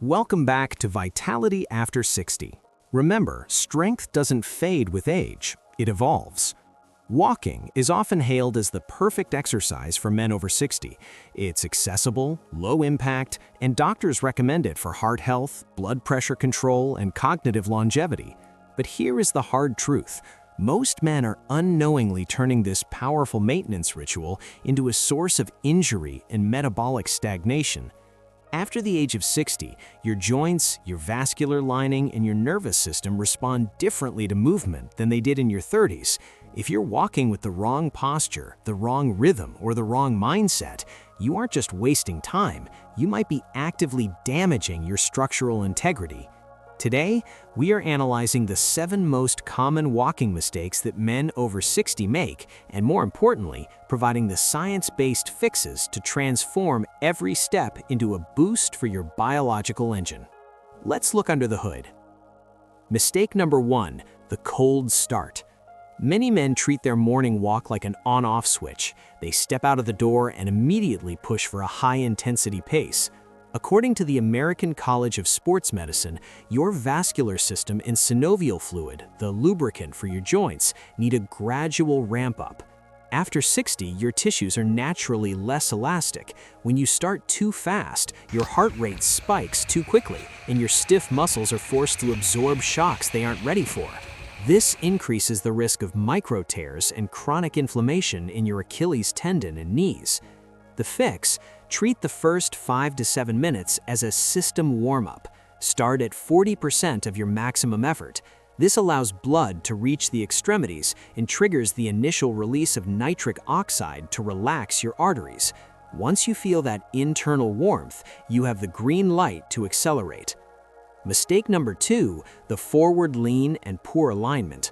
Welcome back to Vitality After 60. Remember, strength doesn't fade with age, it evolves. Walking is often hailed as the perfect exercise for men over 60. It's accessible, low impact, and doctors recommend it for heart health, blood pressure control, and cognitive longevity. But here is the hard truth. Most men are unknowingly turning this powerful maintenance ritual into a source of injury and metabolic stagnation. After the age of 60, your joints, your vascular lining, and your nervous system respond differently to movement than they did in your 30s. If you're walking with the wrong posture, the wrong rhythm, or the wrong mindset, you aren't just wasting time, you might be actively damaging your structural integrity. Today, we are analyzing the 7 most common walking mistakes that men over 60 make, and more importantly, providing the science-based fixes to transform every step into a boost for your biological engine. Let's look under the hood. Mistake number 1, the cold start. Many men treat their morning walk like an on-off switch. They step out of the door and immediately push for a high-intensity pace. According to the American College of Sports Medicine, your vascular system and synovial fluid, the lubricant for your joints, need a gradual ramp-up. After 60, your tissues are naturally less elastic. When you start too fast, your heart rate spikes too quickly, and your stiff muscles are forced to absorb shocks they aren't ready for. This increases the risk of micro tears and chronic inflammation in your Achilles tendon and knees. The fix: treat the first 5 to 7 minutes as a system warm-up. Start at 40% of your maximum effort. This allows blood to reach the extremities and triggers the initial release of nitric oxide to relax your arteries. Once you feel that internal warmth, you have the green light to accelerate. Mistake number 2, the forward lean and poor alignment.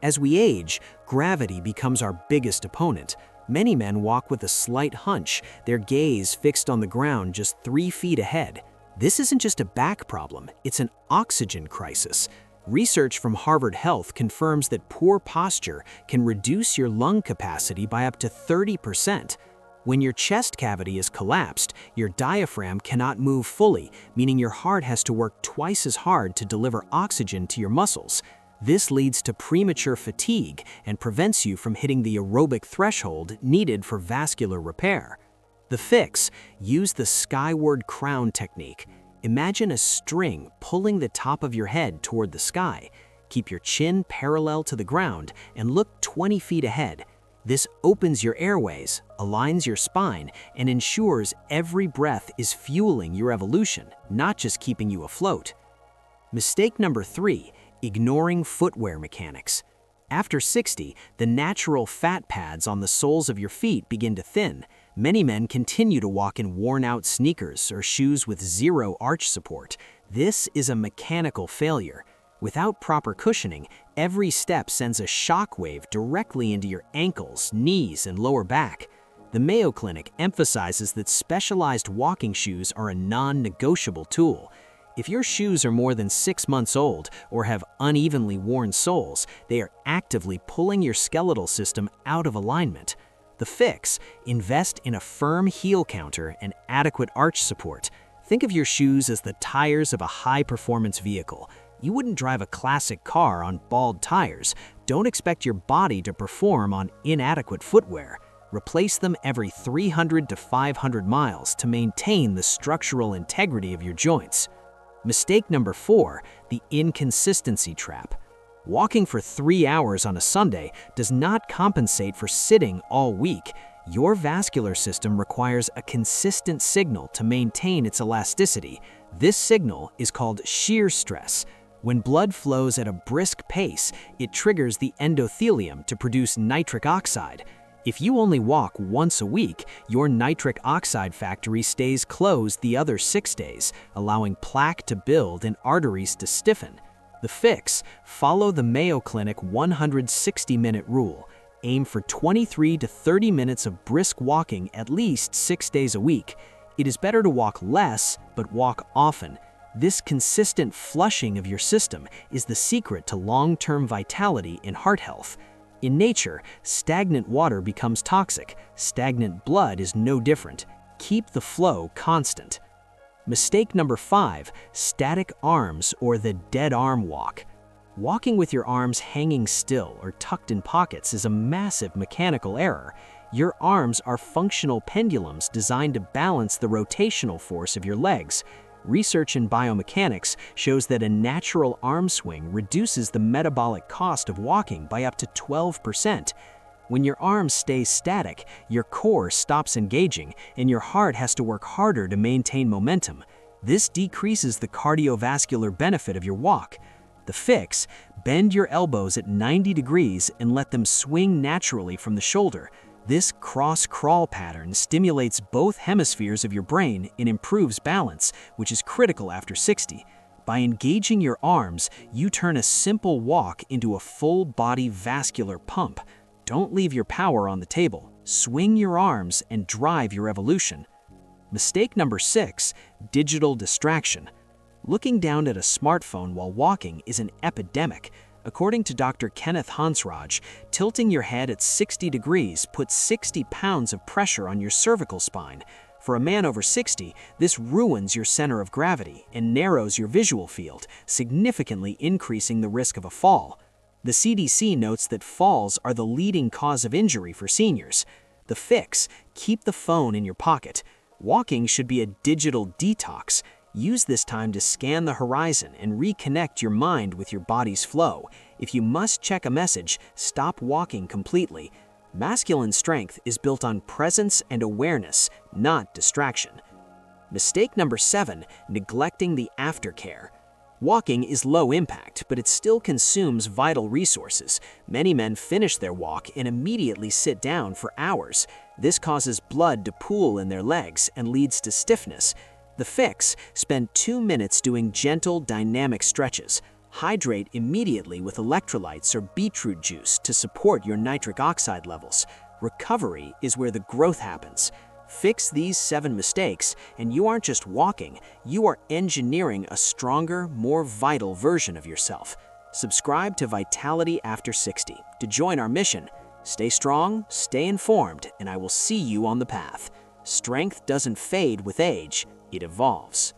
As we age, gravity becomes our biggest opponent. Many men walk with a slight hunch, their gaze fixed on the ground just 3 feet ahead. This isn't just a back problem, it's an oxygen crisis. Research from Harvard Health confirms that poor posture can reduce your lung capacity by up to 30%. When your chest cavity is collapsed, your diaphragm cannot move fully, meaning your heart has to work twice as hard to deliver oxygen to your muscles. This leads to premature fatigue and prevents you from hitting the aerobic threshold needed for vascular repair. The fix: use the skyward crown technique. Imagine a string pulling the top of your head toward the sky. Keep your chin parallel to the ground and look 20 feet ahead. This opens your airways, aligns your spine, and ensures every breath is fueling your evolution, not just keeping you afloat. Mistake number 3, ignoring footwear mechanics. After 60, the natural fat pads on the soles of your feet begin to thin. Many men continue to walk in worn-out sneakers or shoes with 0 arch support. This is a mechanical failure. Without proper cushioning, every step sends a shock wave directly into your ankles, knees, and lower back. The Mayo Clinic emphasizes that specialized walking shoes are a non-negotiable tool. If your shoes are more than 6 months old or have unevenly worn soles, they are actively pulling your skeletal system out of alignment. The fix: invest in a firm heel counter and adequate arch support. Think of your shoes as the tires of a high-performance vehicle. You wouldn't drive a classic car on bald tires. Don't expect your body to perform on inadequate footwear. Replace them every 300 to 500 miles to maintain the structural integrity of your joints. Mistake number 4, the inconsistency trap. Walking for 3 hours on a Sunday does not compensate for sitting all week. Your vascular system requires a consistent signal to maintain its elasticity. This signal is called shear stress. When blood flows at a brisk pace, it triggers the endothelium to produce nitric oxide. If you only walk once a week, your nitric oxide factory stays closed the other 6 days, allowing plaque to build and arteries to stiffen. The fix: follow the Mayo Clinic 160-minute rule. Aim for 23 to 30 minutes of brisk walking at least 6 days a week. It is better to walk less, but walk often. This consistent flushing of your system is the secret to long-term vitality and heart health. In nature, stagnant water becomes toxic. Stagnant blood is no different. Keep the flow constant. Mistake number 5, static arms or the dead arm walk. Walking with your arms hanging still or tucked in pockets is a massive mechanical error. Your arms are functional pendulums designed to balance the rotational force of your legs. Research in biomechanics shows that a natural arm swing reduces the metabolic cost of walking by up to 12%. When your arms stay static, your core stops engaging and your heart has to work harder to maintain momentum. This decreases the cardiovascular benefit of your walk. The fix: bend your elbows at 90 degrees and let them swing naturally from the shoulder. This cross-crawl pattern stimulates both hemispheres of your brain and improves balance, which is critical after 60. By engaging your arms, you turn a simple walk into a full-body vascular pump. Don't leave your power on the table. Swing your arms and drive your evolution. Mistake number 6, digital distraction. Looking down at a smartphone while walking is an epidemic. According to Dr. Kenneth Hansraj, tilting your head at 60 degrees puts 60 pounds of pressure on your cervical spine. For a man over 60, this ruins your center of gravity and narrows your visual field, significantly increasing the risk of a fall. The CDC notes that falls are the leading cause of injury for seniors. The fix: keep the phone in your pocket. Walking should be a digital detox. Use this time to scan the horizon and reconnect your mind with your body's flow. If you must check a message, stop walking completely. Masculine strength is built on presence and awareness, not distraction. Mistake number 7, neglecting the aftercare. Walking is low impact, but it still consumes vital resources. Many men finish their walk and immediately sit down for hours. This causes blood to pool in their legs and leads to stiffness. The fix: spend 2 minutes doing gentle, dynamic stretches. Hydrate immediately with electrolytes or beetroot juice to support your nitric oxide levels. Recovery is where the growth happens. Fix these 7 mistakes, and you aren't just walking, you are engineering a stronger, more vital version of yourself. Subscribe to Vitality After 60 to join our mission. Stay strong, stay informed, and I will see you on the path. Strength doesn't fade with age, it evolves.